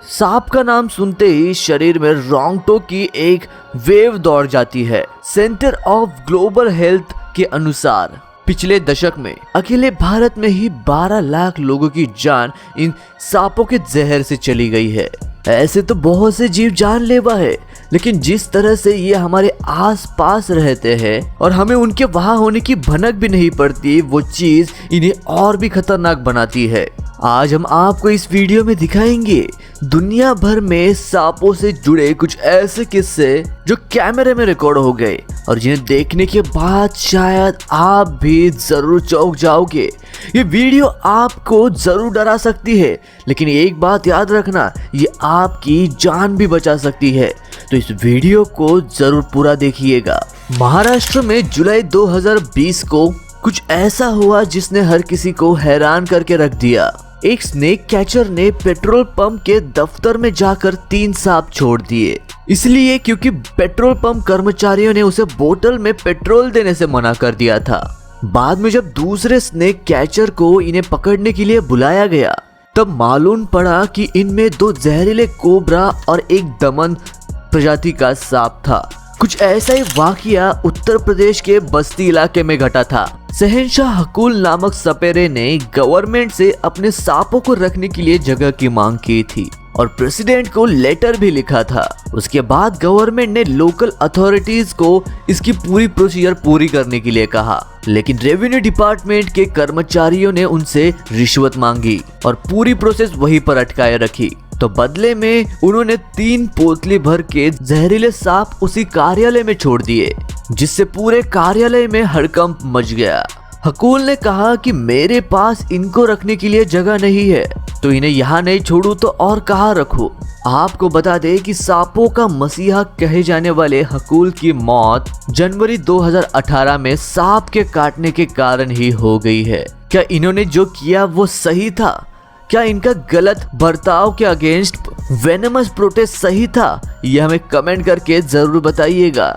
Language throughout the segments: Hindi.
सांप का नाम सुनते ही शरीर में रोंगटों की एक वेव दौड़ जाती है। सेंटर ऑफ ग्लोबल हेल्थ के अनुसार पिछले दशक में अकेले भारत में ही 12 लाख लोगों की जान इन सांपों के जहर से चली गई है। ऐसे तो बहुत से जीव जानलेवा है, लेकिन जिस तरह से ये हमारे आस पास रहते हैं और हमें उनके वहां होने की भनक भी नहीं पड़ती, वो चीज इन्हें और भी खतरनाक बनाती है। आज हम आपको इस वीडियो में दिखाएंगे दुनिया भर में सांपों से जुड़े कुछ ऐसे किस्से जो कैमरे में रिकॉर्ड हो गए और जिन्हें देखने के बाद शायद आप भी जरूर चौंक जाओगे। ये वीडियो आपको जरूर डरा सकती है, लेकिन एक बात याद रखना, ये आपकी जान भी बचा सकती है, तो इस वीडियो को जरूर पूरा देखिएगा। महाराष्ट्र में जुलाई 2020 को कुछ ऐसा हुआ जिसने हर किसी को हैरान करके रख दिया। एक स्नेक कैचर ने पेट्रोल पंप के दफ्तर में जाकर 3 सांप छोड़ दिए, इसलिए क्योंकि पेट्रोल पंप कर्मचारियों ने उसे बोतल में पेट्रोल देने से मना कर दिया था। बाद में जब दूसरे स्नेक कैचर को इन्हें पकड़ने के लिए बुलाया गया, तब मालूम पड़ा कि इनमें 2 जहरीले कोबरा और एक दमन प्रजाति का सांप था। कुछ ऐसा ही वाकया उत्तर प्रदेश के बस्ती इलाके में घटा था। शहंशाह हकूल नामक सपेरे ने गवर्नमेंट से अपने सांपों को रखने के लिए जगह की मांग की थी और प्रेसिडेंट को लेटर भी लिखा था। उसके बाद गवर्नमेंट ने लोकल अथॉरिटीज को इसकी पूरी प्रोसीजर पूरी करने के लिए कहा, लेकिन रेवेन्यू डिपार्टमेंट के कर्मचारियों ने उनसे रिश्वत मांगी और पूरी प्रोसेस वहीं पर अटकाए रखी। तो बदले में उन्होंने 3 पोतली भर के जहरीले सांप उसी कार्यालय में छोड़ दिए, जिससे पूरे कार्यालय में हड़कंप मच गया। हकूल ने कहा कि मेरे पास इनको रखने के लिए जगह नहीं है, तो इन्हें यहाँ नहीं छोड़ू तो और कहाँ रखूं। आपको बता दें कि सांपों का मसीहा कहे जाने वाले हकूल की मौत जनवरी 2018 में सांप के काटने के कारण ही हो गई है। क्या इन्होंने जो किया वो सही था? क्या इनका गलत बर्ताव के अगेंस्ट वेनमस प्रोटेस्ट सही था? ये हमें कमेंट करके जरूर बताइएगा।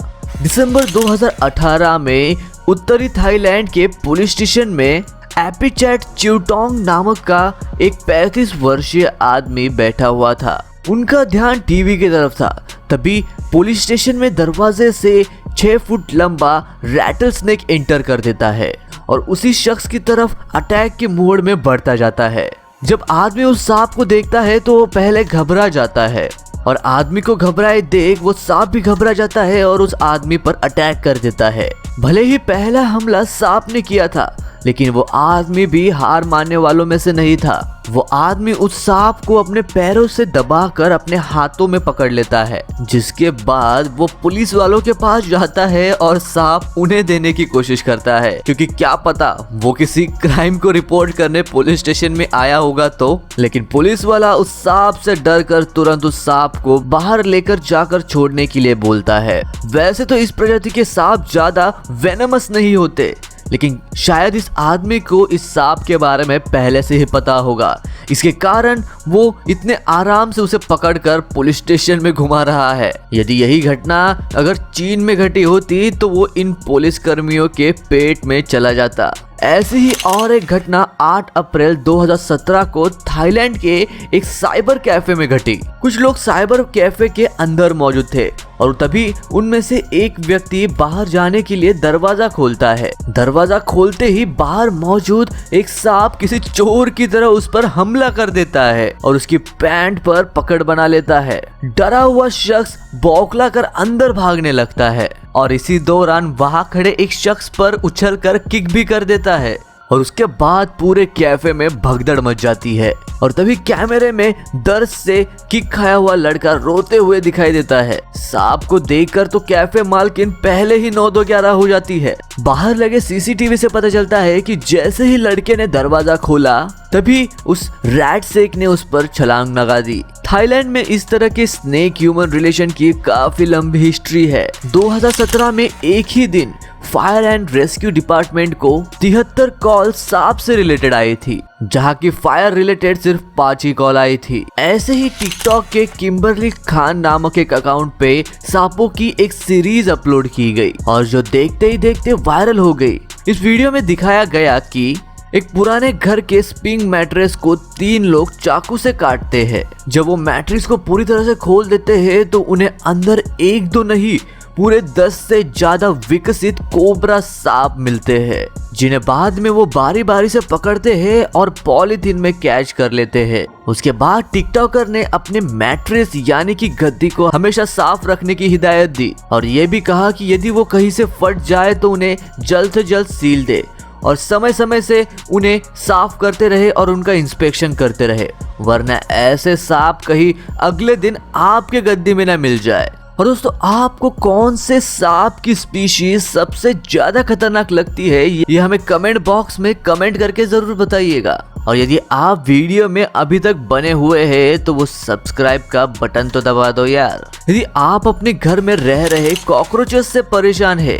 दिसंबर 2018 में उत्तरी थाईलैंड के पुलिस स्टेशन में एपिचैट चिवटोंग नामक का एक 35 वर्षीय आदमी बैठा हुआ था। उनका ध्यान टीवी की तरफ था। तभी पुलिस स्टेशन में दरवाजे से 6 फुट लंबा रैटल स्नेक एंटर कर देता है और उसी शख्स की तरफ अटैक के मोड में बढ़ता जाता है। जब आदमी उस सांप को देखता है तो वो पहले घबरा जाता है और आदमी को घबराए देख वो सांप भी घबरा जाता है और उस आदमी पर अटैक कर देता है। भले ही पहला हमला सांप ने किया था, लेकिन वो आदमी भी हार मानने वालों में से नहीं था। वो आदमी उस सांप को अपने पैरों से दबाकर अपने हाथों में पकड़ लेता है, जिसके बाद वो पुलिस वालों के पास जाता है और सांप उन्हें देने की कोशिश करता है, क्योंकि क्या पता वो किसी क्राइम को रिपोर्ट करने पुलिस स्टेशन में आया होगा तो। लेकिन पुलिस वाला उस सांप से डर कर तुरंत उस सांप को बाहर लेकर जाकर छोड़ने के लिए बोलता है। वैसे तो इस प्रजाति के सांप ज्यादा वेनमस नहीं होते, लेकिन शायद इस आदमी को इस सांप के बारे में पहले से ही पता होगा, इसके कारण वो इतने आराम से उसे पकड़कर पुलिस स्टेशन में घुमा रहा है। यदि यही घटना अगर चीन में घटी होती तो वो इन पुलिस कर्मियों के पेट में चला जाता। ऐसी ही और एक घटना 8 अप्रैल 2017 को थाईलैंड के एक साइबर कैफे में घटी। कुछ लोग साइबर कैफे के अंदर मौजूद थे और तभी उनमें से एक व्यक्ति बाहर जाने के लिए दरवाजा खोलता है। दरवाजा खोलते ही बाहर मौजूद एक सांप किसी चोर की तरह उस पर हमला कर देता है और उसकी पैंट पर पकड़ बना लेता है। डरा हुआ शख्स बौखला कर अंदर भागने लगता है और इसी दौरान वहां खड़े एक शख्स पर उछलकर किक भी कर देता है और उसके बाद पूरे कैफे में भगदड़ मच जाती है। और तभी कैमरे में दर्द से किक खाया हुआ लड़का रोते हुए दिखाई देता है। सांप को देखकर तो कैफे मालकिन पहले ही 9-2-11 हो जाती है। बाहर लगे सीसीटीवी से पता चलता है कि जैसे ही लड़के ने दरवाजा खोला तभी उस रैट सेक ने उस पर छलांग लगा दी। थाईलैंड में इस तरह के स्नेक ह्यूमन रिलेशन की काफी लंबी हिस्ट्री है। 2017 में एक ही दिन फायर एंड रेस्क्यू डिपार्टमेंट को 73 कॉल सांप से रिलेटेड आई थी, जहां की फायर रिलेटेड सिर्फ 5 ही कॉल आई थी। ऐसे ही टिकटॉक के किम्बरली खान नामक एक अकाउंट पे सांपों की एक सीरीज अपलोड की गई और जो देखते ही देखते वायरल हो गई। इस वीडियो में दिखाया गया कि एक पुराने घर के स्प्रिंग मैट्रेस को 3 लोग चाकू से काटते हैं। जब वो मैट्रेस को पूरी तरह से खोल देते हैं तो उन्हें अंदर 1-2 नहीं पूरे 10 से ज्यादा विकसित कोबरा सांप मिलते हैं, जिन्हें बाद में वो बारी बारी से पकड़ते हैं और पॉलीथीन में कैच कर लेते हैं। उसके बाद टिकटॉकर ने अपने मैट्रेस यानी कि गद्दी को हमेशा साफ रखने की हिदायत दी और ये भी कहा कि यदि वो कहीं से फट जाए तो उन्हें जल्द से जल्द सील दे और समय समय से उन्हें साफ करते रहे और उनका इंस्पेक्शन करते रहे, वरना ऐसे सांप कहीं अगले दिन आपके गद्दी में न मिल जाए। और दोस्तों, आपको कौन से सांप की स्पीशीज सबसे ज्यादा खतरनाक लगती है ये हमें कमेंट बॉक्स में कमेंट करके जरूर बताइएगा। और यदि आप वीडियो में अभी तक बने हुए हैं तो वो सब्सक्राइब का बटन तो दबा दो यार। यदि आप अपने घर में रह रहे कॉकरोचेस से परेशान है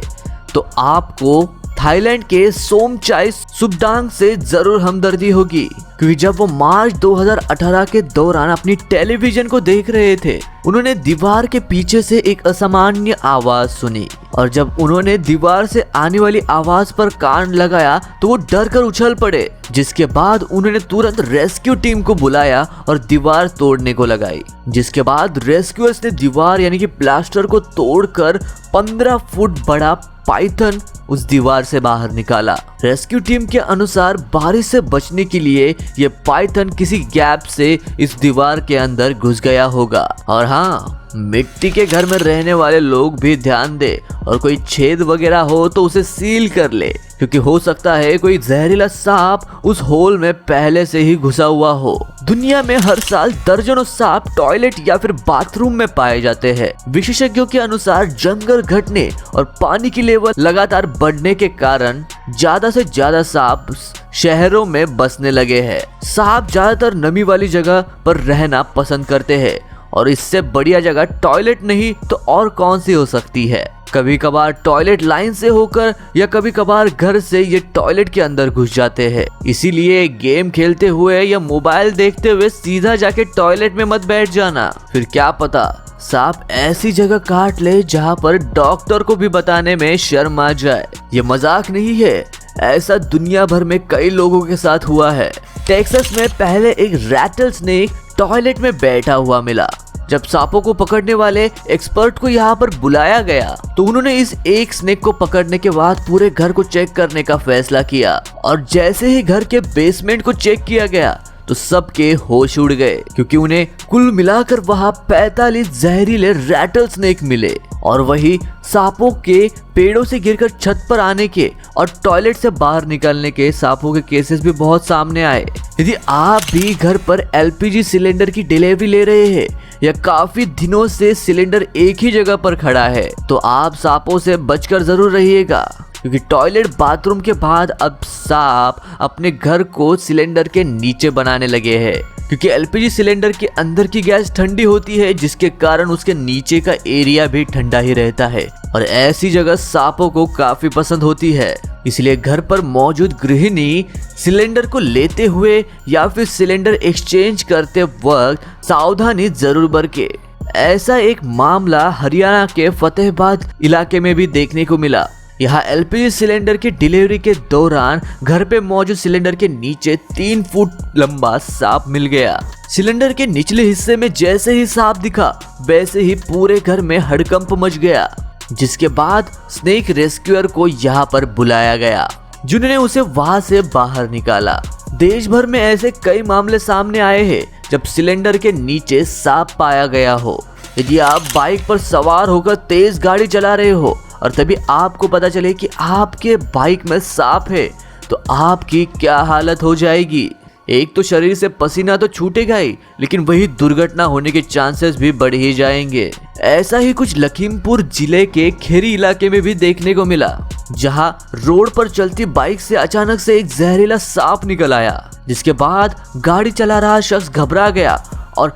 तो आपको थाईलैंड के सोमचाई सुबडांग से जरूर हमदर्दी होगी, क्योंकि जब वो मार्च 2018 के दौरान अपनी टेलीविजन को देख रहे थे उन्होंने दीवार के पीछे से एक असामान्य आवाज सुनी और जब उन्होंने दीवार से आने वाली आवाज पर कान लगाया तो वो डर कर उछल पड़े, जिसके बाद उन्होंने तुरंत रेस्क्यू टीम को बुलाया और दीवार तोड़ने को लगाई। जिसके बाद रेस्क्यूअर्स ने दीवार यानी कि प्लास्टर को तोड़कर 15 फुट बड़ा पाइथन उस दीवार से बाहर निकाला। रेस्क्यू टीम के अनुसार बारिश से बचने के लिए ये पाइथन किसी गैप से इस दीवार के अंदर घुस गया होगा। और हाँ, मिट्टी के घर में रहने वाले लोग भी ध्यान दे और कोई छेद वगैरह हो तो उसे सील कर ले, क्योंकि हो सकता है कोई जहरीला सांप उस होल में पहले से ही घुसा हुआ हो। दुनिया में हर साल दर्जनों सांप टॉयलेट या फिर बाथरूम में पाए जाते हैं। विशेषज्ञों के अनुसार जंगल घटने और पानी की लेवल लगातार बढ़ने के कारण ज्यादा से ज्यादा सांप शहरों में बसने लगे हैं। सांप ज्यादातर नमी वाली जगह पर रहना पसंद करते हैं और इससे बढ़िया जगह टॉयलेट नहीं तो और कौन सी हो सकती है। कभी कभार टॉयलेट लाइन से होकर या कभी कभार घर से ये टॉयलेट के अंदर घुस जाते हैं। इसीलिए गेम खेलते हुए या मोबाइल देखते हुए सीधा जाके टॉयलेट में मत बैठ जाना, फिर क्या पता सांप ऐसी जगह काट ले जहां पर डॉक्टर को भी बताने में शर्म आ जाए। ये मजाक नहीं है, ऐसा दुनिया भर में कई लोगों के साथ हुआ है। टेक्सास में पहले एक रैटल स्नेक टॉयलेट में बैठा हुआ मिला। जब सांपों को पकड़ने वाले एक्सपर्ट को यहाँ पर बुलाया गया तो उन्होंने इस एक स्नेक को पकड़ने के बाद पूरे घर को चेक करने का फैसला किया और जैसे ही घर के बेसमेंट को चेक किया गया तो सबके होश उड़ गए, क्योंकि उन्हें कुल मिलाकर वहाँ 45 जहरीले रैटल स्नेक मिले। और वही सांपों के पेड़ों से गिरकर छत पर आने के और टॉयलेट से बाहर निकलने के सांपों के केसेस भी बहुत सामने आए। यदि आप भी घर पर एलपीजी सिलेंडर की डिलीवरी ले रहे हैं या काफी दिनों से सिलेंडर एक ही जगह पर खड़ा है तो आप सांपों से बचकर जरूर रहिएगा, क्योंकि टॉयलेट बाथरूम के बाद अब सांप अपने घर को सिलेंडर के नीचे बनाने लगे हैं, क्योंकि एलपीजी सिलेंडर के अंदर की गैस ठंडी होती है जिसके कारण उसके नीचे का एरिया भी ठंडा ही रहता है और ऐसी जगह सांपों को काफी पसंद होती है। इसलिए घर पर मौजूद गृहिणी सिलेंडर को लेते हुए या फिर सिलेंडर एक्सचेंज करते वक्त सावधानी जरूर बरते। ऐसा एक मामला हरियाणा के फतेहाबाद इलाके में भी देखने को मिला। यहाँ एलपीजी सिलेंडर की डिलीवरी के दौरान घर पे मौजूद सिलेंडर के नीचे 3 फुट लंबा सांप मिल गया। सिलेंडर के निचले हिस्से में जैसे ही सांप दिखा वैसे ही पूरे घर में हड़कंप मच गया, जिसके बाद स्नेक रेस्क्यूअर को यहाँ पर बुलाया गया, जिन्होंने उसे वहां से बाहर निकाला। देश भर में ऐसे कई मामले सामने आए हैं जब सिलेंडर के नीचे सांप पाया गया हो। यदि आप बाइक पर सवार होकर तेज गाड़ी चला रहे हो और तभी आपको पता चले कि आपके बाइक में सांप है तो आपकी क्या हालत हो जाएगी। एक तो शरीर से पसीना तो छूटेगा ही, लेकिन वही दुर्घटना होने के चांसेस भी बढ़ ही जाएंगे। ऐसा ही कुछ लखीमपुर जिले के खेरी इलाके में भी देखने को मिला, जहां रोड पर चलती बाइक से अचानक से एक जहरीला सांप निकल आया, जिसके बाद गाड़ी चला रहा शख्स घबरा गया और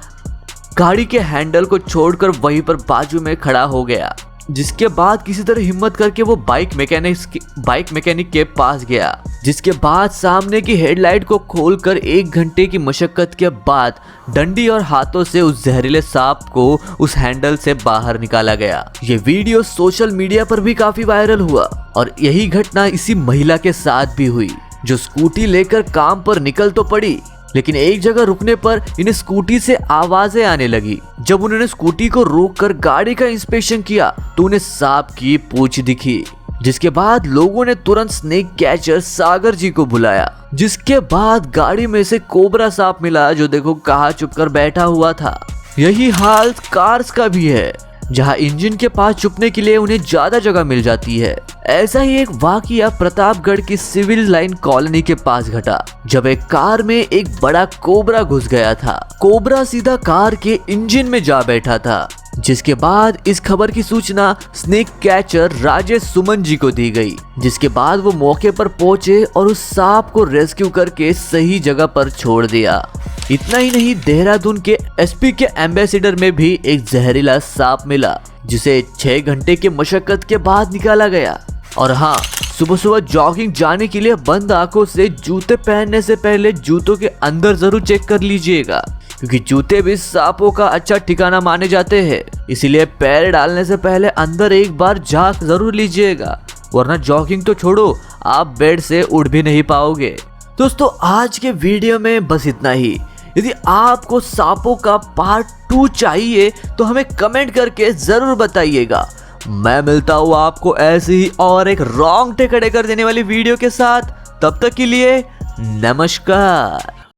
गाड़ी के हैंडल को छोड़कर वहीं पर बाजू में खड़ा हो गया, जिसके बाद किसी तरह हिम्मत करके वो बाइक मैकेनिक के पास गया, जिसके बाद सामने की हेडलाइट को खोलकर 1 घंटे की मशक्कत के बाद डंडी और हाथों से उस जहरीले सांप को उस हैंडल से बाहर निकाला गया। ये वीडियो सोशल मीडिया पर भी काफी वायरल हुआ और यही घटना इसी महिला के साथ भी हुई। जो स्कूटी लेकर काम पर निकल तो पड़ी, लेकिन एक जगह रुकने पर इन्हें स्कूटी से आवाजें आने लगी। जब उन्होंने स्कूटी को रोककर गाड़ी का इंस्पेक्शन किया तो उन्हें सांप की पूंछ दिखी, जिसके बाद लोगों ने तुरंत स्नेक कैचर सागर जी को बुलाया। जिसके बाद गाड़ी में से कोबरा सांप मिला, जो देखो कहाँ छुपकर बैठा हुआ था। यही हाल कार्स का भी है, जहां इंजन के पास छुपने के लिए उन्हें ज्यादा जगह मिल जाती है। ऐसा ही एक वाकया प्रतापगढ़ की सिविल लाइन कॉलोनी के पास घटा, जब एक कार में एक बड़ा कोबरा घुस गया था। कोबरा सीधा कार के इंजन में जा बैठा था, जिसके बाद इस खबर की सूचना स्नेक कैचर राजेश सुमन जी को दी गई। जिसके बाद वो मौके पर पहुंचे और उस सांप को रेस्क्यू करके सही जगह पर छोड़ दिया। इतना ही नहीं, देहरादून के एसपी के एम्बेसडर में भी एक जहरीला सांप मिला, जिसे 6 घंटे के मशक्कत के बाद निकाला गया। और हाँ, सुबह सुबह जॉगिंग जाने के लिए बंद आंखों से जूते पहनने से पहले जूतों के अंदर जरूर चेक कर लीजिएगा, क्योंकि जूते भी सांपों का अच्छा ठिकाना माने जाते हैं। इसीलिए पैर डालने से पहले अंदर एक बार झांक जरूर लीजिएगा, वरना जॉगिंग तो छोड़ो, आप बेड से उठ भी नहीं पाओगे। दोस्तों, आज के वीडियो में बस इतना ही। यदि आपको सांपों का पार्ट 2 चाहिए तो हमें कमेंट करके जरूर बताइएगा। मैं मिलता हूँ आपको ऐसे ही और एक रोंगटे खड़े कर देने वाली वीडियो के साथ। तब तक के लिए नमस्कार।